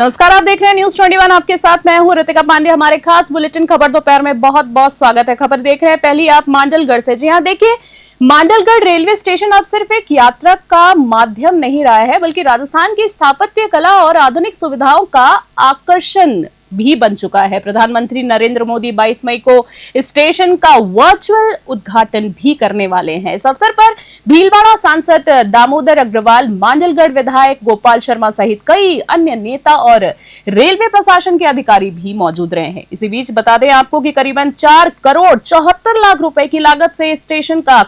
नमस्कार, आप देख रहे हैं न्यूज 21। आपके साथ मैं हूं रितिका पांडे। हमारे खास बुलेटिन खबर दोपहर में बहुत बहुत स्वागत है। खबर देख रहे हैं पहली आप मांडलगढ़ से। जी हां, देखिए, मांडलगढ़ रेलवे स्टेशन अब सिर्फ एक यात्रा का माध्यम नहीं रहा है, बल्कि राजस्थान की स्थापत्य कला और आधुनिक सुविधाओं का आकर्षण भी बन चुका है। प्रधानमंत्री नरेंद्र मोदी 22 मई को स्टेशन का वर्चुअल उद्घाटन भी करने वाले हैं। इस अवसर पर भीलवाड़ा सांसद दामोदर अग्रवाल, मांडलगढ़ विधायक गोपाल शर्मा सहित कई अन्य नेता और रेलवे प्रशासन के अधिकारी भी मौजूद रहे हैं। इसी बीच बता दें आपको कि करीबन 4 करोड़ 74 लाख रुपए की लागत से स्टेशन का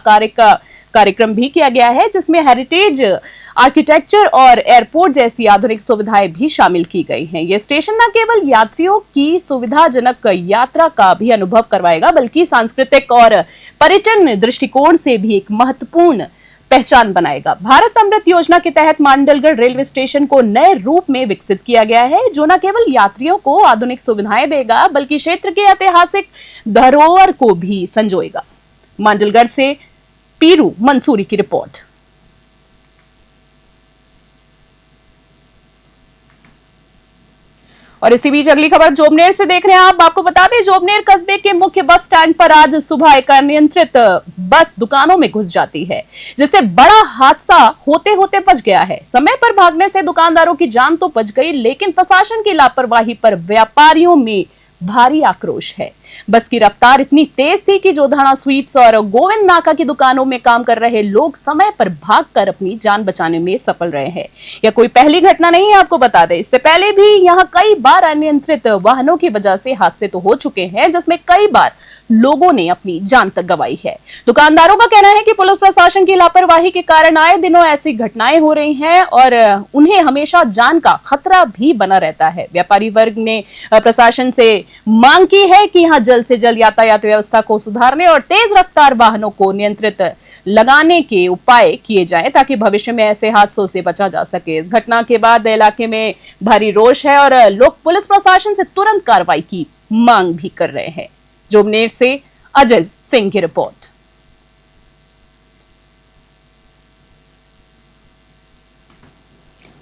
कार्यक्रम भी किया गया है, जिसमें हेरिटेज आर्किटेक्चर और एयरपोर्ट जैसी आधुनिक सुविधाएं भी शामिल की गई हैं। यह स्टेशन न केवल यात्रियों की सुविधाजनक यात्रा का भी अनुभव करवाएगा, बल्कि सांस्कृतिक और पर्यटन दृष्टिकोण से भी एक महत्वपूर्ण पहचान बनाएगा। भारत अमृत योजना के तहत मांडलगढ़ रेलवे स्टेशन को नए रूप में विकसित किया गया है, जो न केवल यात्रियों को आधुनिक सुविधाएं देगा, बल्कि क्षेत्र के ऐतिहासिक धरोहर को भी संजोएगा। मांडलगढ़ से पीरू मंसूरी की रिपोर्ट। और इसी बीच अगली खबर जोबनेर से देख रहे हैं आप। आपको बता दें, जोबनेर कस्बे के मुख्य बस स्टैंड पर आज सुबह एक अनियंत्रित बस दुकानों में घुस जाती है, जिससे बड़ा हादसा होते होते बच गया है। समय पर भागने से दुकानदारों की जान तो बच गई, लेकिन प्रशासन की लापरवाही पर व्यापारियों में भारी आक्रोश है। बस की रफ्तार इतनी तेज थी कि जोधाना स्वीट्स और गोविंद नाका की दुकानों में काम कर रहे लोग समय पर भागकर अपनी जान बचाने में सफल रहे हैं। यह कोई पहली घटना नहीं है, आपको बता दें, इससे पहले भी यहां कई बार अनियंत्रित वाहनों की वजह से हादसे तो हो चुके हैं, जिसमें कई बार लोगों ने अपनी जान तक गंवाई है। दुकानदारों का कहना है कि पुलिस प्रशासन की लापरवाही के कारण आए दिनों ऐसी घटनाएं हो रही हैं और उन्हें हमेशा जान का खतरा भी बना रहता है। व्यापारी वर्ग ने प्रशासन से मांग की है कि यहां जल्द से जल्द यातायात व्यवस्था को सुधारने और तेज रफ्तार वाहनों को नियंत्रित लगाने के उपाय किए जाएं, ताकि भविष्य में ऐसे हादसों से बचा जा सके। इस घटना के बाद इलाके में भारी रोष है और लोग पुलिस प्रशासन से तुरंत कार्रवाई की मांग भी कर रहे हैं। जोबनेर से अजय सिंह की रिपोर्ट।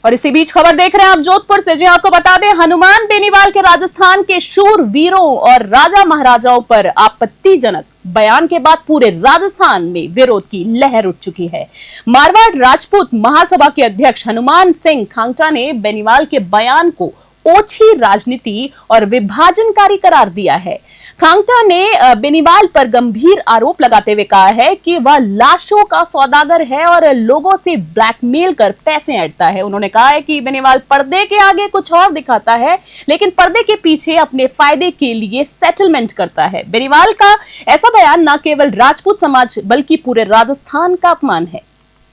और इसी बीच खबर देख रहे हैं आप जोधपुर से। जी आपको बता दें, हनुमान बेनीवाल के राजस्थान के शूर वीरों और राजा महाराजाओं पर आपत्तिजनक बयान के बाद पूरे राजस्थान में विरोध की लहर उठ चुकी है। मारवाड़ राजपूत महासभा के अध्यक्ष हनुमान सिंह खांगटा ने बेनीवाल के बयान को ओछी राजनीति और विभाजनकारी करार दिया है। खांगटा ने बेनीवाल पर गंभीर आरोप लगाते हुए कहा है कि वह लाशों का सौदागर है और लोगों से ब्लैकमेल कर पैसे ऐंठता है। उन्होंने कहा है कि बेनीवाल पर्दे के आगे कुछ और दिखाता है, लेकिन पर्दे के पीछे अपने फायदे के लिए सेटलमेंट करता है। बेनीवाल का ऐसा बयान न केवल राजपूत समाज बल्कि पूरे राजस्थान का अपमान है।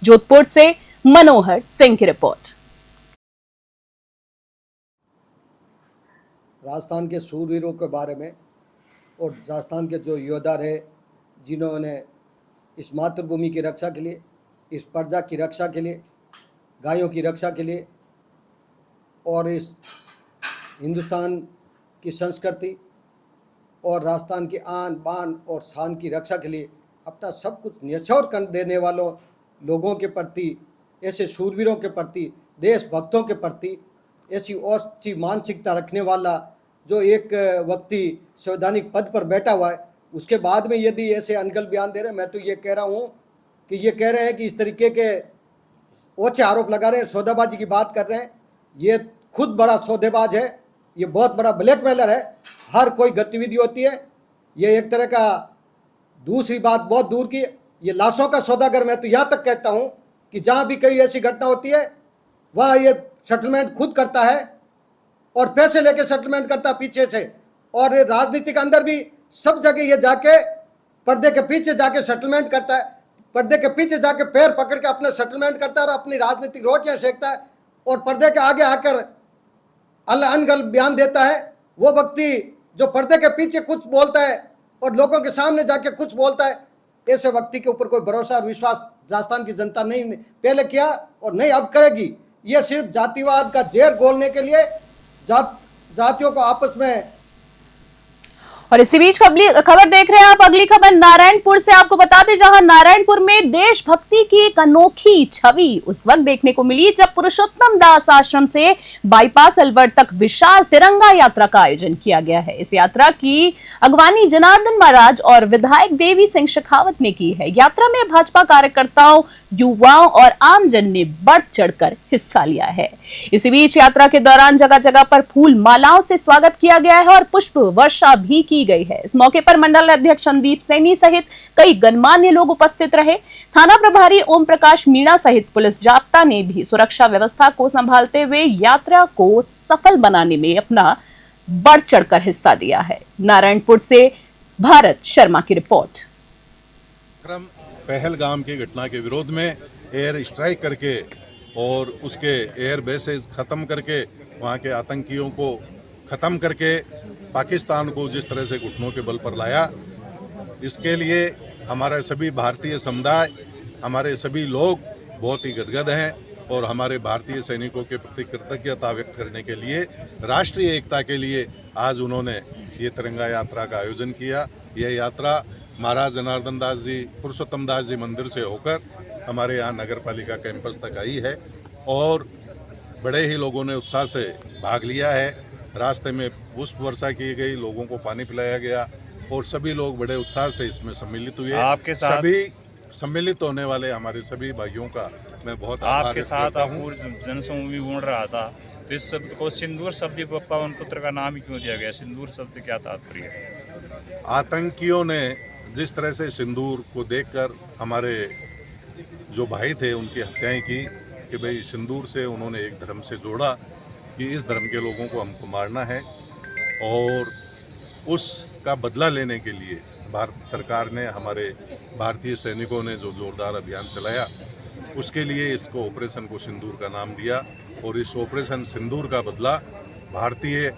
जोधपुर से मनोहर सिंह की रिपोर्ट। राजस्थान के शूरवीरों के बारे में और राजस्थान के जो योद्धा रहे, जिन्होंने इस मातृभूमि की रक्षा के लिए, इस प्रजा की रक्षा के लिए, गायों की रक्षा के लिए और इस हिंदुस्तान की संस्कृति और राजस्थान की आन बान और शान की रक्षा के लिए अपना सब कुछ न्यौछावर कर देने वालों लोगों के प्रति, ऐसे शूरवीरों के प्रति, देशभक्तों के प्रति ऐसी और सी मानसिकता रखने वाला जो एक व्यक्ति संवैधानिक पद पर बैठा हुआ है, उसके बाद में यदि ऐसे अनगल बयान दे रहे हैं, मैं तो ये कह रहा हूँ कि ये कह रहे हैं कि इस तरीके के ओछे आरोप लगा रहे हैं, सौदेबाजी की बात कर रहे हैं। ये खुद बड़ा सौदेबाज है, ये बहुत बड़ा ब्लैकमेलर है। हर कोई गतिविधि होती है, ये एक तरह का, दूसरी बात बहुत दूर की, ये लाशों का सौदागर। मैं तो यहाँ तक कहता हूँ कि जहाँ भी कहीं ऐसी घटना होती है वहाँ ये सेटलमेंट खुद करता है और पैसे लेके सेटलमेंट करता पीछे से। और राजनीति के अंदर भी सब जगह ये जाके पर्दे के पीछे जाके सेटलमेंट करता है, पर्दे के पीछे जाके पैर पकड़ के अपने सेटलमेंट करता है और अपनी राजनीतिक रोटियां सेकता है और पर्दे के आगे आकर अनगल बयान देता है। वो व्यक्ति जो पर्दे के पीछे कुछ बोलता है और लोगों के सामने जाके कुछ बोलता है, ऐसे व्यक्ति के ऊपर कोई भरोसा और विश्वास राजस्थान की जनता नहीं पहले किया और नहीं अब करेगी। ये सिर्फ जातिवाद का जहर घोलने के लिए, जातियों को आपस में और इसी बीच खबर देख रहे हैं आप। अगली खबर नारायणपुर से आपको बताते, जहां नारायणपुर में देशभक्ति की एक अनोखी छवि उस वक्त देखने को मिली जब पुरुषोत्तम दास आश्रम से बाईपास अलवर तक विशाल तिरंगा यात्रा का आयोजन किया गया है। इस यात्रा की अगवानी जनार्दन महाराज और विधायक देवी सिंह शेखावत ने की है। यात्रा में भाजपा कार्यकर्ताओं, युवाओं और आमजन ने बढ़ चढ़कर हिस्सा लिया है। इसी बीच यात्रा के दौरान जगह जगह पर फूल मालाओं से स्वागत किया गया है और पुष्प वर्षा भी की गई है। इस मौके पर मंडल अध्यक्ष संदीप सैनी सहित कई गणमान्य लोग उपस्थित रहे। थाना प्रभारी ओम प्रकाश मीणा सहित पुलिस जाब्ता ने भी सुरक्षा व्यवस्था को संभालते हुए यात्रा को सफल बनाने में अपना बढ़ चढ़कर हिस्सा दिया है। नारायणपुर से भारत शर्मा की रिपोर्ट। पहलगाम की घटना के विरोध में एयर स्ट्राइक करके और उसके एयर बेसेस खत्म करके वहाँ के आतंकियों को खत्म करके पाकिस्तान को जिस तरह से घुटनों के बल पर लाया, इसके लिए हमारे सभी भारतीय समुदाय, हमारे सभी लोग बहुत ही गदगद हैं और हमारे भारतीय सैनिकों के प्रति कृतज्ञता व्यक्त करने के लिए, राष्ट्रीय एकता के लिए आज उन्होंने ये तिरंगा यात्रा का आयोजन किया। यह यात्रा महाराज जनार्दन दास जी, पुरुषोत्तम दास जी मंदिर से होकर हमारे यहाँ नगर पालिका कैंपस तक आई है और बड़े ही लोगों ने उत्साह से भाग लिया है। रास्ते में पुष्प वर्षा की गई, लोगों को पानी पिलाया गया और सभी लोग बड़े उत्साह से इसमें सम्मिलित हुए। आपके साथ सभी सम्मिलित होने वाले हमारे सभी भाइयों का मैं बहुत आपके साथ जनसमूह घूम रहा था, तो इस शब्द को सिंदूर शब्द पवन पुत्र का नाम ही क्यों दिया गया? सिंदूर शब्द से क्या तात्पर्य है? आतंकियों ने जिस तरह से सिंदूर को देखकर हमारे जो भाई थे उनकी हत्याएं की कि भाई सिंदूर से उन्होंने एक धर्म से जोड़ा कि इस धर्म के लोगों को हमको मारना है और उसका बदला लेने के लिए भारत सरकार ने, हमारे भारतीय सैनिकों ने जो जोरदार अभियान चलाया, उसके लिए इसको ऑपरेशन को सिंदूर का नाम दिया और इस ऑपरेशन सिंदूर का बदला भारतीय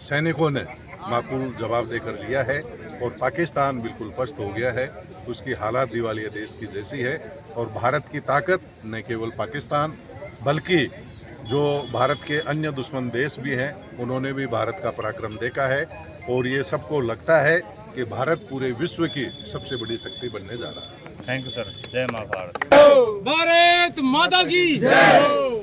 सैनिकों ने माकूल जवाब देकर लिया है और पाकिस्तान बिल्कुल पस्त हो गया है। उसकी हालात दिवालिया देश की जैसी है और भारत की ताकत न केवल पाकिस्तान बल्कि जो भारत के अन्य दुश्मन देश भी हैं, उन्होंने भी भारत का पराक्रम देखा है और ये सबको लगता है कि भारत पूरे विश्व की सबसे बड़ी शक्ति बनने जा रहा है। Thank you sir. जय मां भारत। भारत माता की जय।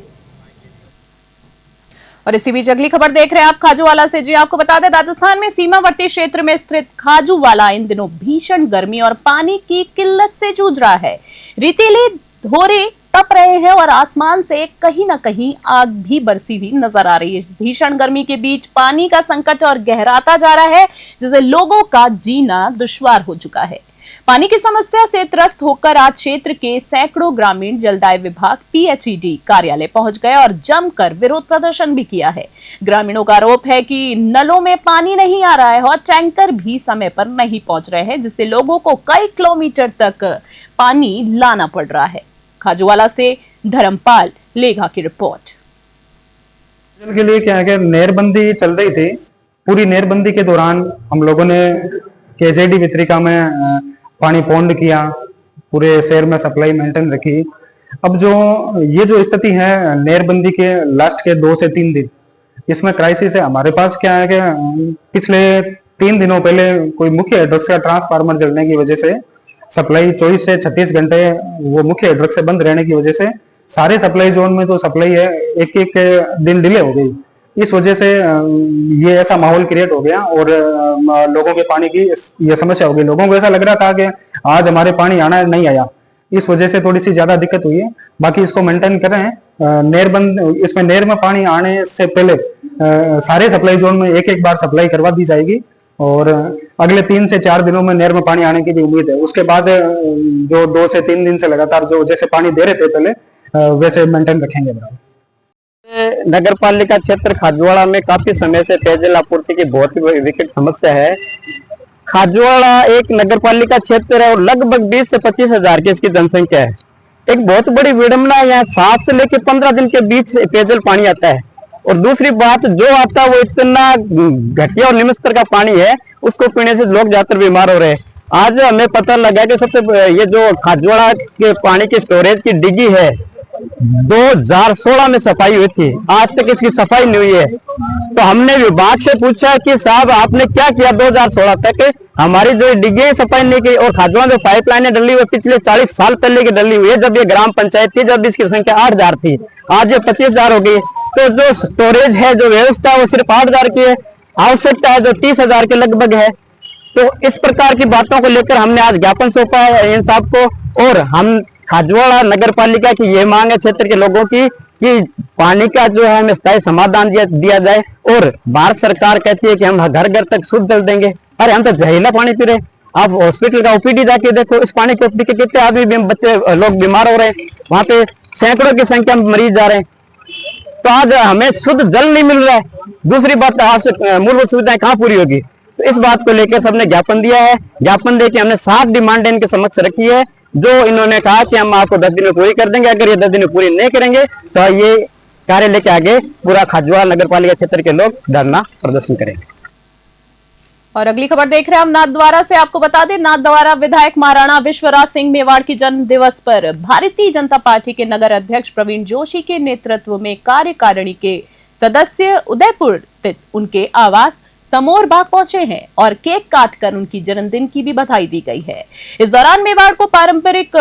और इसी बीच अगली खबर देख रहे हैं आप खाजूवाला से। जी आपको बता दें, राजस्थान में सीमावर्ती क्षेत्र में स्थित खाजूवाला इन दिनों भीषण गर्मी और पानी की किल्लत से जूझ रहा है। रेतीले धोरे तप रहे हैं और आसमान से कहीं ना कहीं आग भी बरसी हुई नजर आ रही है। इस भीषण गर्मी के बीच पानी का संकट और गहराता जा रहा है, जिससे लोगों का जीना दुश्वार हो चुका है। पानी की समस्या से त्रस्त होकर आज क्षेत्र के सैकड़ों ग्रामीण जलदाय विभाग PHED कार्यालय पहुंच गए और जमकर विरोध प्रदर्शन भी किया है। ग्रामीणों का आरोप है कि नलों में पानी नहीं आ रहा है और टैंकर भी समय पर नहीं पहुंच रहे हैं, जिससे लोगों को कई किलोमीटर तक पानी लाना पड़ रहा है। खाजूवाला से धर्मपाल लेघा की रिपोर्ट। के लिए क्या है कि नहरबंदी चल रही थी। पूरी नहरबंदी के दौरान हम लोगों ने KJD वितरिका में पानी पौंड किया, पूरे शहर में सप्लाई मेंटेन रखी। अब जो स्थिति है नहरबंदी के लास्ट के 2 से 3 दिन, इसमें क्राइसिस है। हमारे पास क्या है कि पिछले 3 दिनों पहले कोई मुख्य हाइड्रोक्स का ट्रांसफार्मर जलने की वजह से सप्लाई 24 से 36 घंटे वो मुख्य हाइड्रोक्स से बंद रहने की वजह से सारे सप्लाई जोन में जो सप्लाई है एक दिन डिले हो गई। इस वजह से ये ऐसा माहौल क्रिएट हो गया और लोगों के पानी की ये समस्या हो गई। लोगों को ऐसा लग रहा था कि आज हमारे पानी आना नहीं आया, इस वजह से थोड़ी सी ज्यादा दिक्कत हुई है। बाकी इसको मेंटेन कर रहे हैं। इसमें नहर में पानी आने से पहले सारे सप्लाई जोन में एक बार सप्लाई करवा दी जाएगी और अगले 3 से 4 दिनों में नहर में पानी आने की भी उम्मीद है। उसके बाद जो 2 से 3 दिन से लगातार जो जैसे पानी दे रहे थे पहले वैसे मेंटेन रखेंगे। नगर पालिका क्षेत्र खाजूवाड़ा में काफी समय से पेयजल आपूर्ति की बहुत ही विकट समस्या है। खाजूवाड़ा एक नगर पालिका क्षेत्र है और लगभग 20 से 25 हजार की इसकी जनसंख्या है। एक बहुत बड़ी विडंबना है, यहाँ 7 से लेकर 15 दिन के बीच पेयजल पानी आता है और दूसरी बात जो आता है वो इतना घटिया और निम्न स्तर का पानी है, उसको पीने से लोग ज्यादातर बीमार हो रहे हैं। आज हमें पता लगा कि सबसे ये जो खाजूवाड़ा के पानी की स्टोरेज की डिग्गी है 2016 में सफाई हुई थी, आज तक इसकी सफाई नहीं हुई है। तो हमने विभाग से पूछा कि साहब आपने क्या किया 2016 तक, हमारी जो डिग्गी सफाई नहीं की। और खाजवा जो पाइपलाइनें डली हुई पिछले 40 साल पहले की डली हुई है, जब ये ग्राम पंचायत थी, जब इसकी संख्या 8000 थी, आज ये 25000 हो गई। तो जो स्टोरेज है, जो व्यवस्था है, वो सिर्फ 8000 की है, आवश्यकता है जो 30000 के लगभग है। तो इस प्रकार की बातों को लेकर हमने आज ज्ञापन सौंपा है इन साहब को। और हम खाजवाड़ा नगर पालिका की ये मांग है क्षेत्र के लोगों की कि पानी का जो है हमें स्थायी समाधान दिया जाए। और भारत सरकार कहती है कि हम घर घर तक शुद्ध जल देंगे। अरे हम तो जहरीला पानी पी रहे। आप हॉस्पिटल का ओपीडी जाके देखो, इस पानी को पी के कितने आदमी बच्चे लोग बीमार हो रहे हैं, वहां पे सैकड़ों की संख्या में मरीज जा रहे हैं। तो आज हमें शुद्ध जल नहीं मिल रहा है, दूसरी बात आपसे मूलभूत सुविधाएं कहाँ पूरी होगी। तो इस बात को लेकर सबने ज्ञापन दिया है। ज्ञापन देके हमने 7 डिमांडें इनके समक्ष रखी है, जो इन्होंने कहा कि हम आपको 10 दिन में पूरी कर देंगे। अगर ये 10 दिन में पूरी नहीं करेंगे तो ये कार्यालय के आगे पूरा खाजवाड़ा नगर पालिका क्षेत्र के लोग धरना प्रदर्शन करेंगे। और अगली खबर देख रहे हैं हम नाथद्वारा से। आपको बता दें, नाथद्वारा विधायक महाराणा विश्वराज सिंह मेवाड़ के जन्म दिवस पर भारतीय जनता पार्टी के नगर अध्यक्ष प्रवीण जोशी के नेतृत्व में कार्यकारिणी के सदस्य उदयपुर स्थित उनके आवास समोर बाग पहुंचे हैं और केक काटकर उनकी जन्मदिन की भी बधाई दी गई है। इस दौरान मेवाड़ को पारंपरिक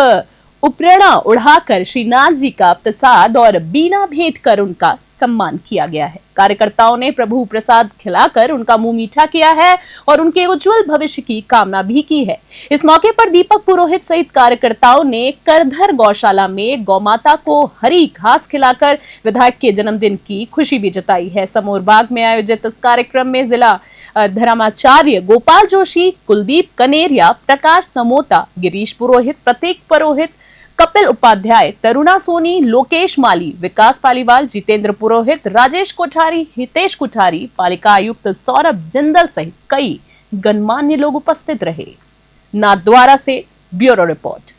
उपरेणा उड़ाकर श्रीनाथ जी का प्रसाद और बीना भेंट कर उनका सम्मान किया गया है। कार्यकर्ताओं ने प्रभु प्रसाद खिलाकर उनका मुंह मीठा किया है और उनके उज्जवल भविष्य की कामना भी की है। इस मौके पर दीपक पुरोहित सहित कार्यकर्ताओं ने करधर गौशाला में गौमाता को हरी घास खिलाकर विधायक के जन्मदिन की खुशी भी जताई है। समोर बाग में आयोजित इस कार्यक्रम में जिला धर्माचार्य गोपाल जोशी, कुलदीप कनेरिया, प्रकाश नमोता, गिरीश पुरोहित, प्रतीक पुरोहित, कपिल उपाध्याय, तरुणा सोनी, लोकेश माली, विकास पालीवाल, जितेंद्र पुरोहित, राजेश कोठारी, हितेश कोठारी, पालिका आयुक्त सौरभ जिंदल सहित कई गणमान्य लोग उपस्थित रहे। नाथद्वारा से ब्यूरो रिपोर्ट।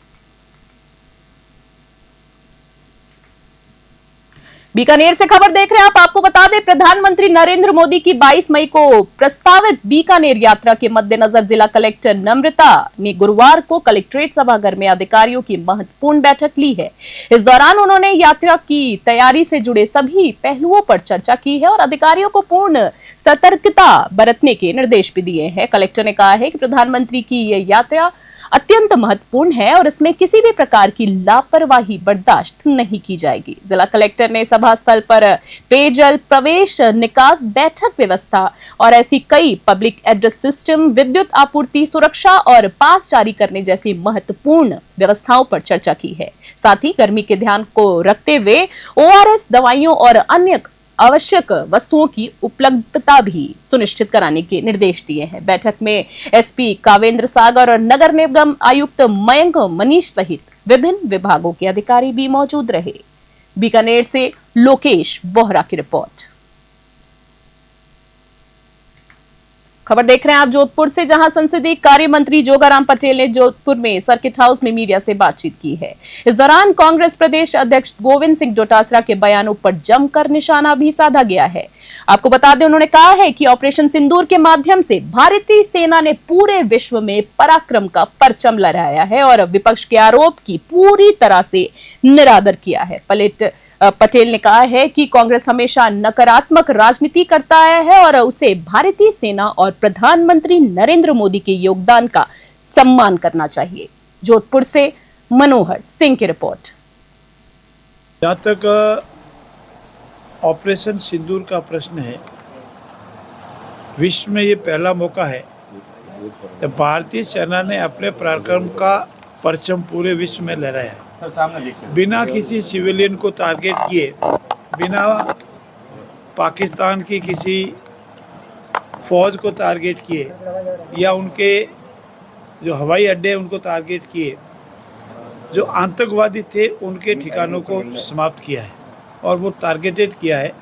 बीकानेर से खबर देख रहे हैं आप। आपको बता दें, प्रधानमंत्री नरेंद्र मोदी की 22 मई को प्रस्तावित बीकानेर यात्रा के मद्देनजर जिला कलेक्टर नम्रता ने गुरुवार को कलेक्ट्रेट सभागार में अधिकारियों की महत्वपूर्ण बैठक ली है। इस दौरान उन्होंने यात्रा की तैयारी से जुड़े सभी पहलुओं पर चर्चा की है और अधिकारियों को पूर्ण सतर्कता बरतने के निर्देश भी दिए हैं। कलेक्टर ने कहा है कि प्रधानमंत्री की यह यात्रा अत्यंत महत्वपूर्ण है और इसमें किसी भी प्रकार की लापरवाही बर्दाश्त नहीं की जाएगी। जिला कलेक्टर ने सभा स्थल पर पेयजल, प्रवेश, निकास, बैठक व्यवस्था और ऐसी कई पब्लिक एड्रेस सिस्टम, विद्युत आपूर्ति, सुरक्षा और पास जारी करने जैसी महत्वपूर्ण व्यवस्थाओं पर चर्चा की है। साथ ही गर्मी के ध्यान को रखते हुए ORS दवाइयों और अन्य आवश्यक वस्तुओं की उपलब्धता भी सुनिश्चित कराने के निर्देश दिए हैं। बैठक में SP कावेंद्र सागर और नगर निगम आयुक्त मयंक मनीष सहित विभिन्न विभागों के अधिकारी भी मौजूद रहे। बीकानेर से लोकेश बोहरा की रिपोर्ट। खबर देख रहे हैं आप जोधपुर से, जहां संसदीय कार्य मंत्री जोगाराम पटेल ने जोधपुर में सर्किट हाउस में मीडिया से बातचीत की है। इस दौरान कांग्रेस प्रदेश अध्यक्ष गोविंद सिंह डोटासरा के बयानों पर जमकर निशाना भी साधा गया है। आपको बता दें, उन्होंने कहा है कि ऑपरेशन सिंदूर के माध्यम से भारतीय सेना ने पूरे विश्व में पराक्रम का परचम लहराया है और विपक्ष के आरोप की पूरी तरह से निरादर किया है। पटेल ने कहा है कि कांग्रेस हमेशा नकारात्मक राजनीति करता आया है और उसे भारतीय सेना और प्रधानमंत्री नरेंद्र मोदी के योगदान का सम्मान करना चाहिए। जोधपुर से मनोहर सिंह की रिपोर्ट। जहाँ तक ऑपरेशन सिंदूर का प्रश्न है, विश्व में ये पहला मौका है जब भारतीय सेना ने अपने पराक्रम का परचम पूरे विश्व में लहराया। बिना किसी सिविलियन को टारगेट किए, बिना पाकिस्तान की किसी फौज को टारगेट किए या उनके जो हवाई अड्डे उनको टारगेट किए, जो आतंकवादी थे उनके ठिकानों को समाप्त किया है और वो टारगेटेड किया है।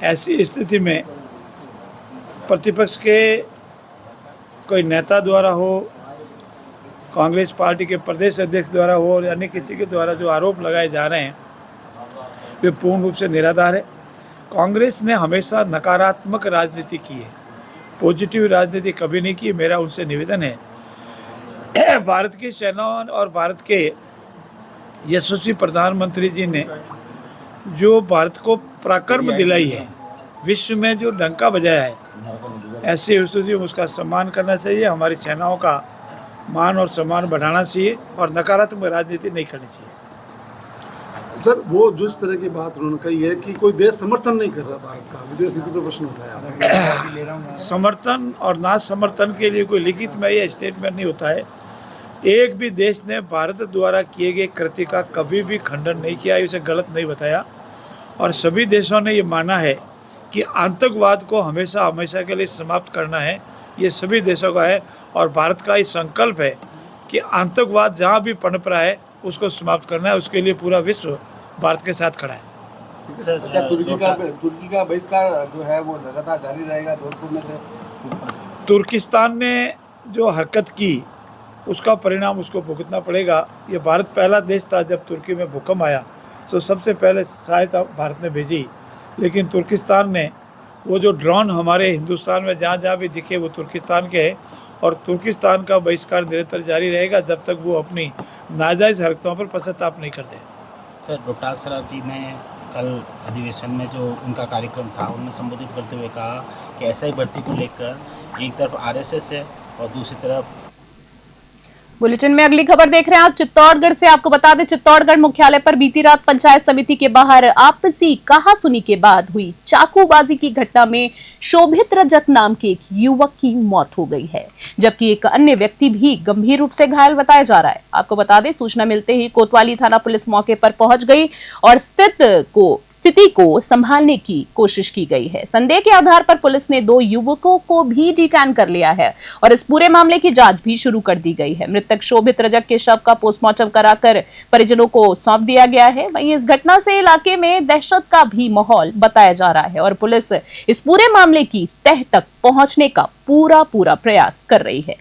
ऐसी स्थिति में प्रतिपक्ष के कोई नेता द्वारा हो, कांग्रेस पार्टी के प्रदेश अध्यक्ष द्वारा हो और अन्य किसी के द्वारा जो आरोप लगाए जा रहे हैं वे पूर्ण रूप से निराधार है। कांग्रेस ने हमेशा नकारात्मक राजनीति की है, पॉजिटिव राजनीति कभी नहीं की। मेरा उनसे निवेदन है, भारत की सेना और भारत के यशस्वी प्रधानमंत्री जी ने जो भारत को पराक्रम दिलाई है, विश्व में जो डंका बजाया है, ऐसे स्थिति में उसका सम्मान करना चाहिए। हमारी सेनाओं का मान और सम्मान बढ़ाना चाहिए और नकारात्मक राजनीति नहीं करनी चाहिए। सर, वो जो इस तरह की बात उन्होंने कही है कि कोई देश समर्थन नहीं कर रहा भारत का, विदेश नीति पर प्रश्न उठाया। समर्थन और ना समर्थन के लिए कोई लिखित में यह स्टेटमेंट नहीं होता है। एक भी देश ने भारत द्वारा किए गए कृत्य का कभी भी खंडन नहीं किया, इसे गलत नहीं बताया। और सभी देशों ने ये माना है कि आतंकवाद को हमेशा हमेशा के लिए समाप्त करना है, ये सभी देशों का है। और भारत का ये संकल्प है कि आतंकवाद जहाँ भी पनप रहा है उसको समाप्त करना है। उसके लिए पूरा विश्व भारत के साथ खड़ा है। क्या तुर्की का बहिष्कार जो है वो लगातार जारी रहेगा जोधपुर में से? तुर्किस्तान ने जो हरकत की उसका परिणाम उसको भुगतना पड़ेगा। ये भारत पहला देश था जब तुर्की में भूकंप आया तो सबसे पहले सहायता भारत ने भेजी, लेकिन तुर्किस्तान ने वो जो ड्रोन हमारे हिंदुस्तान में जहाँ जहाँ भी दिखे वो तुर्किस्तान के है। और तुर्किस्तान का बहिष्कार निरंतर जारी रहेगा जब तक वो अपनी नाजायज़ हरकतों पर पश्चाताप नहीं करते। सर, डॉक्टर सरा जी ने कल अधिवेशन में जो उनका कार्यक्रम था उनमें संबोधित करते हुए कहा कि एसआई भर्ती को लेकर एक तरफ आरएसएस है और दूसरी तरफ। बुलेटिन में अगली खबर देख रहे हैं आप चित्तौड़गढ़ से। आपको बता दें, चित्तौड़गढ़ मुख्यालय पर बीती रात पंचायत समिति के बाहर आपसी कहासुनी के बाद हुई चाकूबाजी की घटना में शोभित रजक नाम के एक युवक की मौत हो गई है, जबकि एक अन्य व्यक्ति भी गंभीर रूप से घायल बताया जा रहा है। आपको बता दें, सूचना मिलते ही कोतवाली थाना पुलिस मौके पर पहुंच गई और स्थिति को संभालने की कोशिश की गई है। संदेह के आधार पर पुलिस ने 2 युवकों को भी डिटेन कर लिया है और इस पूरे मामले की जांच भी शुरू कर दी गई है। मृतक शोभित रजक के शव का पोस्टमार्टम कराकर परिजनों को सौंप दिया गया है। वहीं इस घटना से इलाके में दहशत का भी माहौल बताया जा रहा है और पुलिस इस पूरे मामले की तह तक पहुंचने का पूरा प्रयास कर रही है।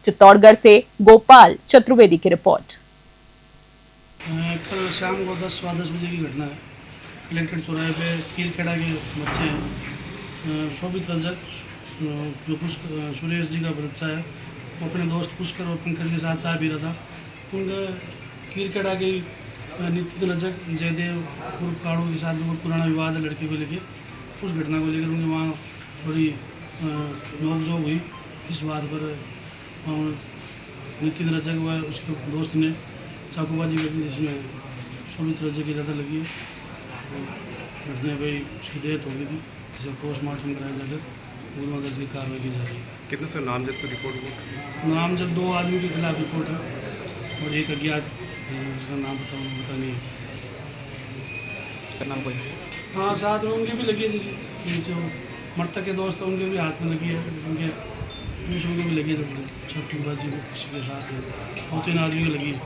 चित्तौड़गढ़ से गोपाल चतुर्वेदी की रिपोर्ट। कल शाम को 10-10 बजे की घटना है। कलेक्ट्रेट चौराहे पे कीरखेड़ा के बच्चे हैं, शोभित रजक जो सुरेश जी का बच्चा है, वो अपने दोस्त पुष्कर और पंकज के साथ चाय पी रहा था। उनका कीरखेड़ा के नित्य रजक जयदेव उर्फ काड़ू के साथ जो पुराना विवाद है लड़के को लेके, उस घटना को लेकर उनके वहाँ थोड़ी नोकझोंक हुई। इस बात पर नित्य रजक व उसके दोस्त ने चाकूबाजी कर दी, जिसमें शोभित रजक की ज़्यादा लगी है। घटना भाई उसकी डेथ हो गई थी, जिसे पोस्टमार्टम कराया जाकर गुरुनगर की कार्रवाई की जा रही है। कितने सर नामजद की रिपोर्ट हुआ? नामजद 2 आदमी के खिलाफ रिपोर्ट है और एक अज्ञात जिसका नाम पता नहीं है। नाम कोई? हाँ, साथ में उनके भी लगी है, जैसे जो मृतक के दोस्त हैं उनके भी हाथ में लगी है, उनके दूसरों को भी लगी है। छठीबाजी को किसी के साथ 2-3 आदमी की लगी है।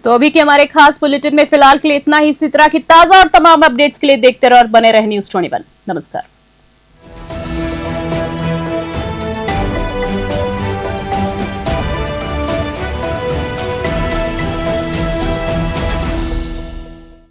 तो अभी के हमारे खास बुलेटिन में फिलहाल के लिए इतना ही। इसी तरह की ताजा और तमाम अपडेट्स के लिए देखते रहो और बने रहे News 21। नमस्कार।